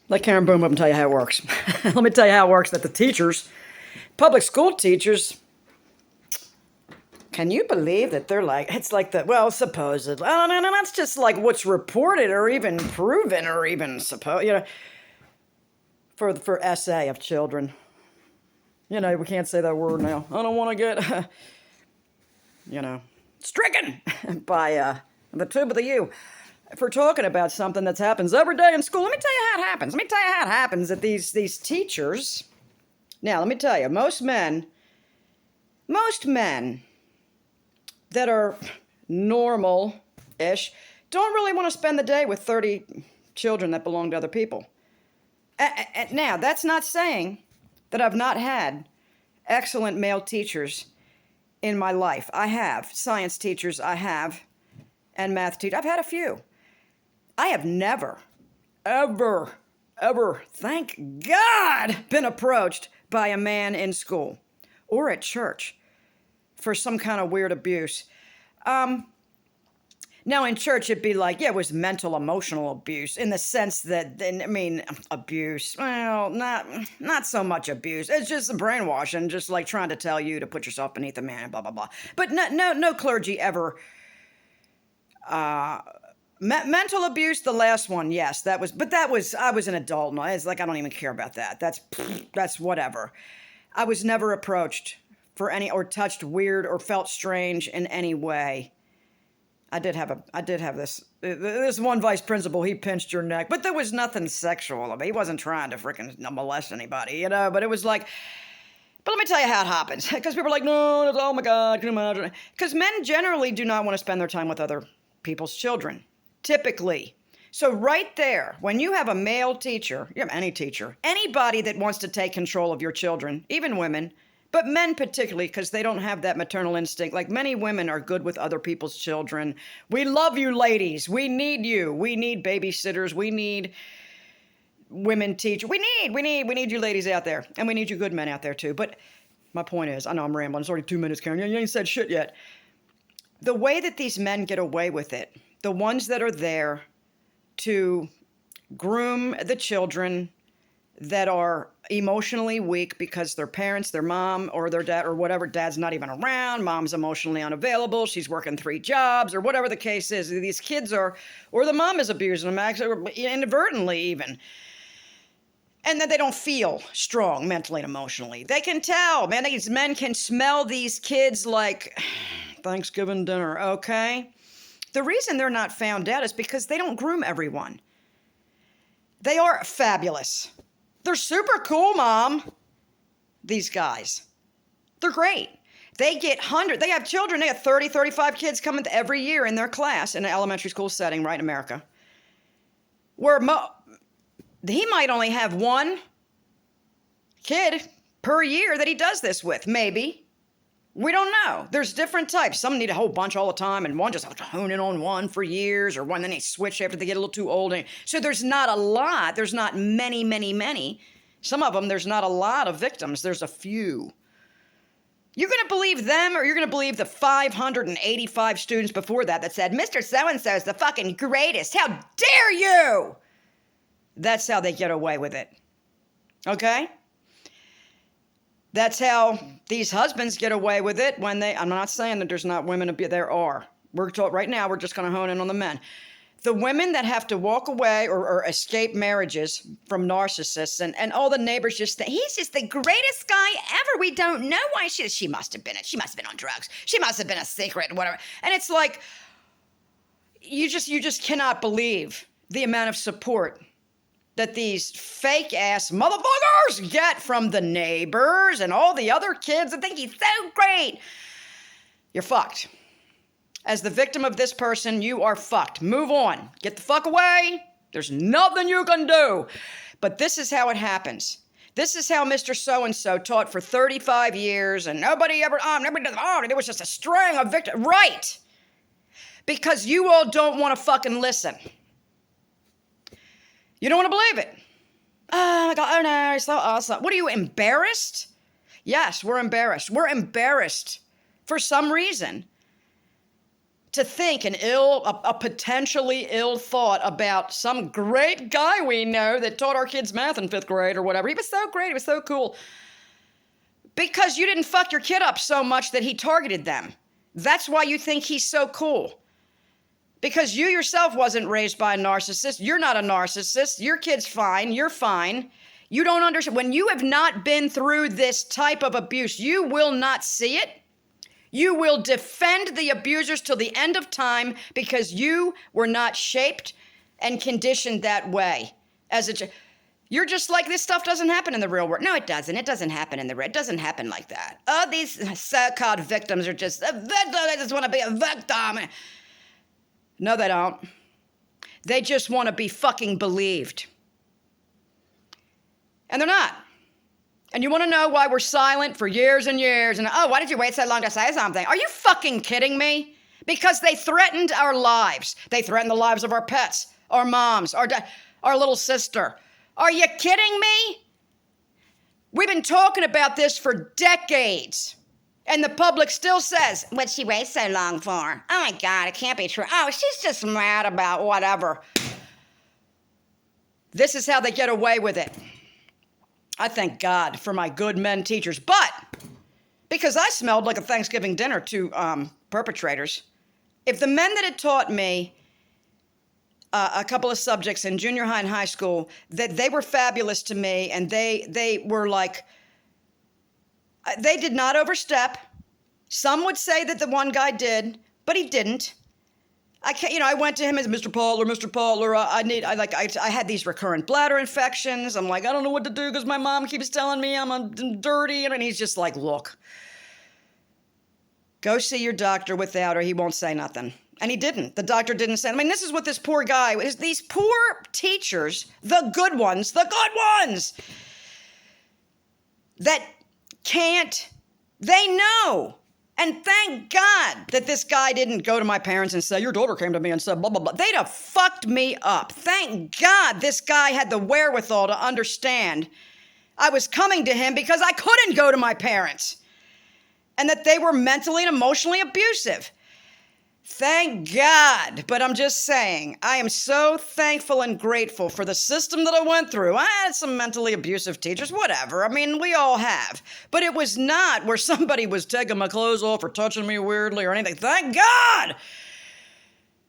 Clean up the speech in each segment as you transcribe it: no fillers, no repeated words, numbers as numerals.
Let Karen Boom up and tell you how it works. Let me tell you how it works that the teachers, public school teachers, can you believe that they're like, it's like the, well, supposedly, oh, no, that's just like what's reported or even proven or even supposed, for essay of children. We can't say that word now. I don't want to get, stricken by the tube of the U for talking about something that happens every day in school. Let me tell you how it happens. That these teachers, now let me tell you, most men that are normal-ish don't really want to spend the day with 30 children that belong to other people. Now, that's not saying that I've not had excellent male teachers in my life. I have. Science teachers, I have. And math teachers. I've had a few. I have never, ever, thank God, been approached by a man in school or at church for some kind of weird abuse. Now, in church, it'd be like, yeah, it was mental, emotional abuse in the sense that, abuse. Well, not so much abuse. It's just brainwashing, just like trying to tell you to put yourself beneath a man, blah, blah, blah. But no clergy ever. Mental abuse, the last one, yes, I was an adult, and it's like, I don't even care about that. That's whatever. I was never approached for any, or touched weird, or felt strange in any way. I did have this one vice principal, he pinched your neck, but there was nothing sexual. I mean, he wasn't trying to freaking molest anybody, but it was like, but let me tell you how it happens, because people are like, no, oh my God, can you imagine? Because men generally do not want to spend their time with other people's children, typically. So right there, when you have a male teacher, you have any teacher, anybody that wants to take control of your children, even women, but men particularly, because they don't have that maternal instinct. Like, many women are good with other people's children. We love you, ladies. We need you. We need babysitters. We need women teachers. We need you ladies out there. And we need you good men out there too. But my point is, I know I'm rambling. It's already 2 minutes, Karen. You ain't said shit yet. The way that these men get away with it, the ones that are there to groom the children that are emotionally weak because their parents, their mom or their dad or whatever, dad's not even around, mom's emotionally unavailable, she's working 3 jobs or whatever the case is. These kids are, or the mom is abusing them, actually, inadvertently even. And that they don't feel strong mentally and emotionally. They can tell, man, these men can smell these kids like Thanksgiving dinner, okay? The reason they're not found out is because they don't groom everyone. They are fabulous. They're super cool, Mom. These guys. They're great. They have children, they have 30, 35 kids coming every year in their class in an elementary school setting, right in America. Where he might only have 1 kid per year that he does this with, maybe. We don't know. There's different types. Some need a whole bunch all the time, and one just hone in on one for years, or one then they switch after they get a little too old. So there's not a lot. There's not many. Some of them, there's not a lot of victims. There's a few. You're going to believe them, or you're going to believe the 585 students before that said, Mr. So-and-so is the fucking greatest. How dare you? That's how they get away with it. Okay? That's how these husbands get away with it when I'm not saying that there's not women, there are. Right now, we're just going to hone in on the men. The women that have to walk away or escape marriages from narcissists and all the neighbors just think, he's just the greatest guy ever. We don't know why she must have been on drugs. She must have been a secret, whatever. And it's like, you just cannot believe the amount of support that these fake-ass motherfuckers get from the neighbors and all the other kids that think he's so great. You're fucked. As the victim of this person, you are fucked. Move on. Get the fuck away. There's nothing you can do. But this is how it happens. This is how Mr. So-and-so taught for 35 years and nobody does, there was just a string of victims. Right. Because you all don't want to fucking listen. You don't want to believe it. Oh my God, oh no, it's so awesome. What are you, embarrassed? Yes, we're embarrassed. We're embarrassed for some reason to think a potentially ill thought about some great guy we know that taught our kids math in 5th grade or whatever. He was so great. He was so cool. Because you didn't fuck your kid up so much that he targeted them. That's why you think he's so cool. Because you yourself wasn't raised by a narcissist. You're not a narcissist. Your kid's fine. You're fine. You don't understand. When you have not been through this type of abuse, you will not see it. You will defend the abusers till the end of time because you were not shaped and conditioned that way. You're just like, this stuff doesn't happen in the real world. No, it doesn't. It doesn't happen in the real. It doesn't happen like that. Oh, these so-called victims are just a victim. They just want to be a victim. No, they don't. They just want to be fucking believed. And they're not. And you want to know why we're silent for years and years? And, oh, why did you wait so long to say something? Are you fucking kidding me? Because they threatened our lives. They threatened the lives of our pets, our moms, our little sister. Are you kidding me? We've been talking about this for decades. And the public still says, what'd she wait so long for? Oh my God, it can't be true. Oh, she's just mad about whatever. This is how they get away with it. I thank God for my good men teachers. But because I smelled like a Thanksgiving dinner to perpetrators, if the men that had taught me a couple of subjects in junior high and high school, that they were fabulous to me, and they were like, they did not overstep. Some would say that the one guy did, but he didn't. I went to him as Mr. Potler, I had these recurrent bladder infections. I'm like, I don't know what to do because my mom keeps telling me I'm dirty. And he's just like, look, go see your doctor without her. He won't say nothing. And he didn't. The doctor didn't say. I mean, this is what this poor guy, these poor teachers, the good ones, that can't, they know. And thank God that this guy didn't go to my parents and say, your daughter came to me and said blah, blah, blah. They'd have fucked me up. Thank God this guy had the wherewithal to understand I was coming to him because I couldn't go to my parents. And that they were mentally and emotionally abusive. Thank God. But I'm just saying, I am so thankful and grateful for the system that I went through. I had some mentally abusive teachers, whatever. I mean, we all have. But it was not where somebody was taking my clothes off or touching me weirdly or anything. Thank God.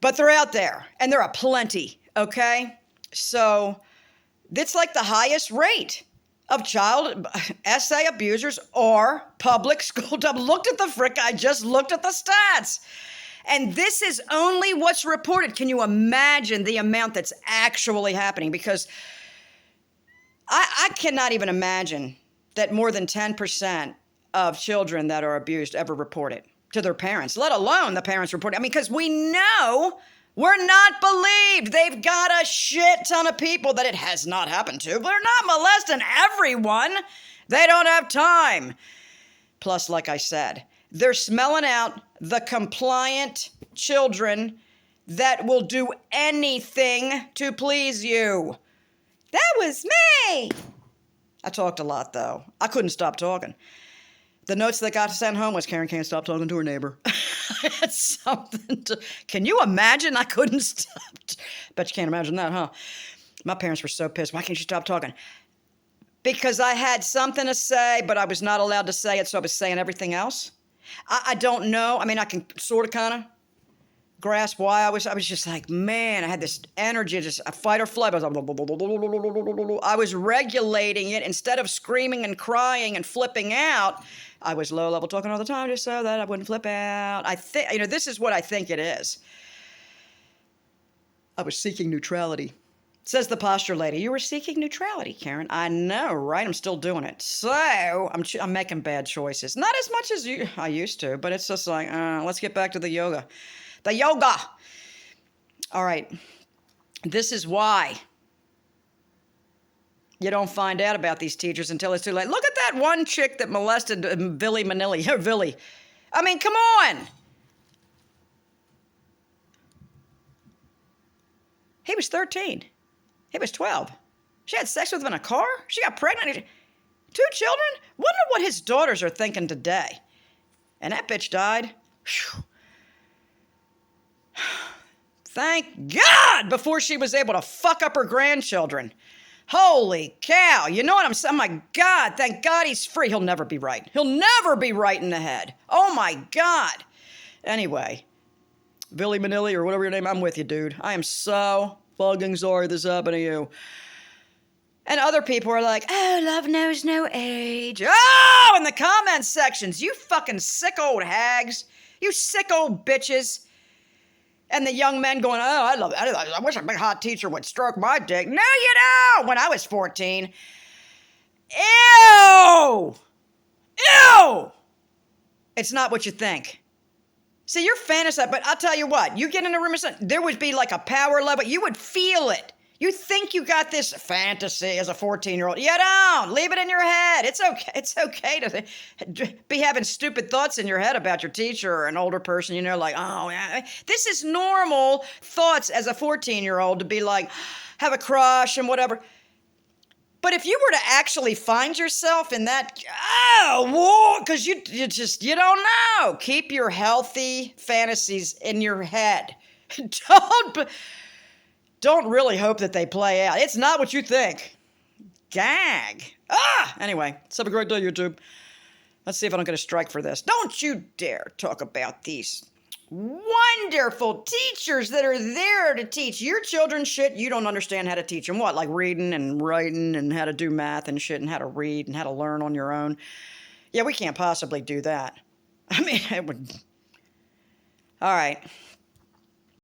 But they're out there, and there are plenty, okay? So it's like the highest rate of child SA abusers or public school. I just looked at the stats. And this is only what's reported. Can you imagine the amount that's actually happening? Because I cannot even imagine that more than 10% of children that are abused ever report it to their parents, let alone the parents report it. I mean, because we know we're not believed. They've got a shit ton of people that it has not happened to. They're not molesting everyone. They don't have time. Plus, like I said, they're smelling out the compliant children that will do anything to please you. That was me. I talked a lot, though. I couldn't stop talking. The notes that got sent home was Karen can't stop talking to her neighbor. I had something to... Can you imagine? I couldn't stop. Bet you can't imagine that, huh? My parents were so pissed. Why can't you stop talking? Because I had something to say, but I was not allowed to say it, so I was saying everything else. I don't know. I mean, I can sort of kind of grasp why I was just like, man, I had this energy, just a fight or flight. I was regulating it instead of screaming and crying and flipping out. I was low level talking all the time just so that I wouldn't flip out. I think, this is what I think it is. I was seeking neutrality. Says the posture lady, you were seeking neutrality, Karen. I know, right? I'm still doing it. So I'm making bad choices. Not as much as I used to, but it's just like, let's get back to the yoga. The yoga. All right. This is why you don't find out about these teachers until it's too late. Look at that one chick that molested Billy Manilli. Billy. I mean, come on. He was 13. He was 12. She had sex with him in a car. She got pregnant. 2 children? Wonder what his daughters are thinking today. And that bitch died. Whew. Thank God before she was able to fuck up her grandchildren. Holy cow. You know what I'm saying? Oh my God. Thank God he's free. He'll never be right. He'll never be right in the head. Oh my God. Anyway, Billy Manilli or whatever your name, I'm with you, dude. I am so fucking sorry this happened to you. And other people are like, oh, love knows no age. Oh, in the comment sections, you fucking sick old hags. You sick old bitches. And the young men going, oh, I wish a big hot teacher would stroke my dick. No, you don't. When I was 14. Ew. Ew. It's not what you think. See, you're fantasizing, but I'll tell you what. You get in a room, there would be like a power level. You would feel it. You think you got this fantasy as a 14-year-old. You don't. Leave it in your head. It's okay. It's okay to be having stupid thoughts in your head about your teacher or an older person, like, oh, yeah. This is normal thoughts as a 14-year-old to be like, have a crush and whatever. But if you were to actually find yourself in that, because you don't know. Keep your healthy fantasies in your head. Don't really hope that they play out. It's not what you think. Gag. Anyway, let's have a great day, YouTube. Let's see if I don't get a strike for this. Don't you dare talk about these wonderful teachers that are there to teach your children shit you don't understand how to teach them. What, like reading and writing and how to do math and shit and how to read and how to learn on your own? Yeah, we can't possibly do that. I mean, it would... All right.